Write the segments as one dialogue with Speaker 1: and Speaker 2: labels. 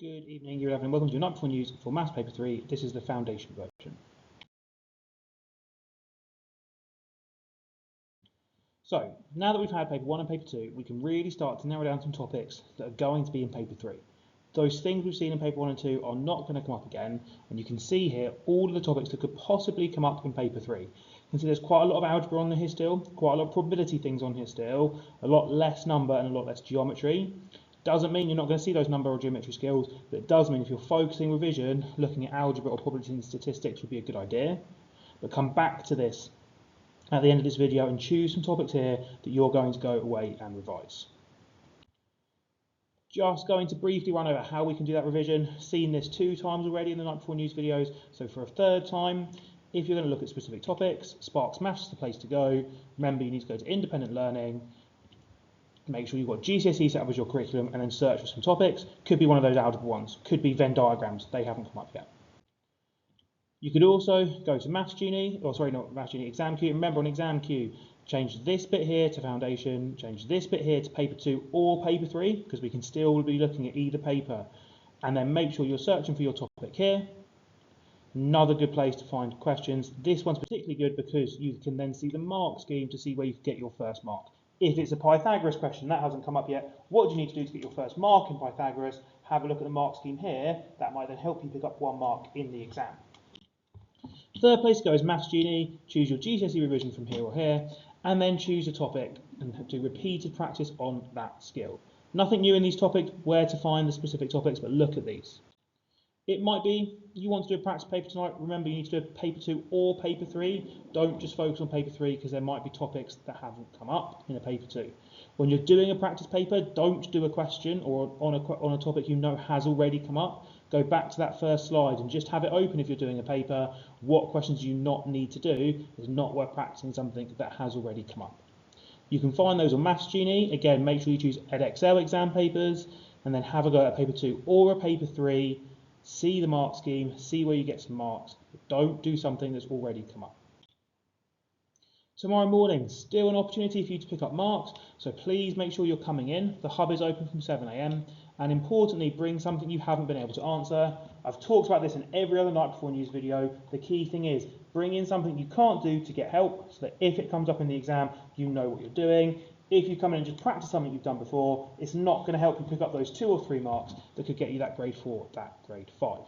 Speaker 1: Good evening, Year 11, and welcome to your night before news for Maths Paper 3. This is the foundation version. So, now that we've had Paper 1 and Paper 2, we can really start to narrow down some topics that are going to be in Paper 3. Those things we've seen in Paper 1 and 2 are not going to come up again, and you can see here all of the topics that could possibly come up in Paper 3. You can see there's quite a lot of algebra on here still, quite a lot of probability things on here still, a lot less number and a lot less geometry. Doesn't mean you're not going to see those number or geometry skills, but it does mean if you're focusing revision, looking at algebra or probability and statistics would be a good idea. But come back to this at the end of this video and choose some topics here that you're going to go away and revise. Just going to briefly run over how we can do that revision. Seen this 2 times already in the night before news videos, so for a 3rd time, if you're going to look at specific topics, Sparks Maths is the place to go. Remember, you need to go to independent learning. Make sure you've got GCSE set up as your curriculum and then search for some topics. Could be one of those algebra ones, could be Venn diagrams, they haven't come up yet. You could also go to Maths Genie, or sorry, not Maths Genie, Exam Queue. Remember on Exam Queue, change this bit here to Foundation, change this bit here to Paper 2 or Paper 3, because we can still be looking at either paper. And then make sure you're searching for your topic here. Another good place to find questions. This one's particularly good because you can then see the mark scheme to see where you can get your first mark. If it's a Pythagoras question, that hasn't come up yet, what do you need to do to get your first mark in Pythagoras? Have a look at the mark scheme here. That might then help you pick up 1 mark in the exam. 3rd place to go is Maths Genie. Choose your GCSE revision from here or here, and then choose a topic and do repeated practice on that skill. Nothing new in these topics, where to find the specific topics, but look at these. It might be you want to do a practice paper tonight. Remember, you need to do Paper 2 or Paper 3. Don't just focus on Paper 3 because there might be topics that haven't come up in a Paper 2. When you're doing a practice paper, don't do a question or on a topic you know has already come up. Go back to that first slide and just have it open if you're doing a paper. What questions do you not need to do? It's not worth practicing something that has already come up. You can find those on Maths Genie. Again, make sure you choose Edexcel exam papers and then have a go at a Paper 2 or a Paper 3. See the mark scheme, see where you get some marks, but don't do something that's already come up. Tomorrow morning, still an opportunity for you to pick up marks, so please make sure you're coming in. The hub is open from 7 AM, and importantly, bring something you haven't been able to answer. I've talked about this in every other night before news video. The key thing is bring in something you can't do to get help, so that if it comes up in the exam, you know what you're doing. If you come in and just practice something you've done before, it's not going to help you pick up those 2 or 3 marks that could get you that grade 4, that grade 5.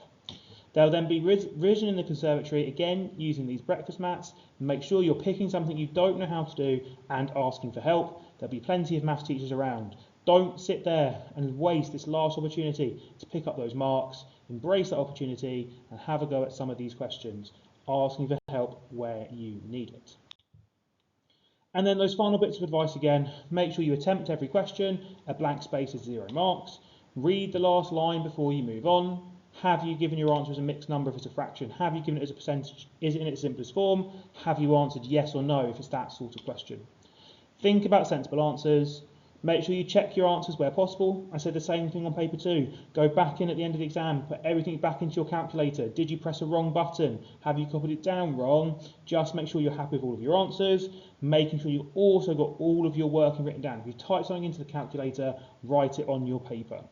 Speaker 1: There'll then be revision in the conservatory, again using these breakfast mats. Make sure you're picking something you don't know how to do and asking for help. There'll be plenty of maths teachers around. Don't sit there and waste this last opportunity to pick up those marks. Embrace that opportunity and have a go at some of these questions, asking for help where you need it. And then those final bits of advice again, make sure you attempt every question. A blank space is 0 marks. Read the last line before you move on. Have you given your answer as a mixed number if it's a fraction? Have you given it as a percentage? Is it in its simplest form? Have you answered yes or no if it's that sort of question? Think about sensible answers. Make sure you check your answers where possible. I said the same thing on Paper 2. Go back in at the end of the exam, put everything back into your calculator. Did you press a wrong button? Have you copied it down wrong? Just make sure you're happy with all of your answers, making sure you've also got all of your working written down. If you type something into the calculator, write it on your paper.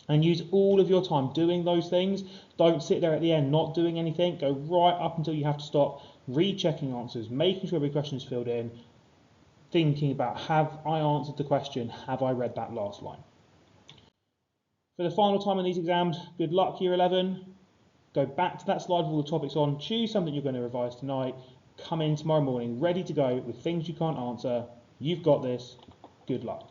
Speaker 1: And use all of your time doing those things. Don't sit there at the end not doing anything. Go right up until you have to stop, rechecking answers, making sure every question is filled in, thinking about, have I answered the question? Have I read that last line? For the final time in these exams, good luck Year 11. Go back to that slide with all the topics on, choose something you're going to revise tonight, come in tomorrow morning ready to go with things you can't answer. You've got this. Good luck.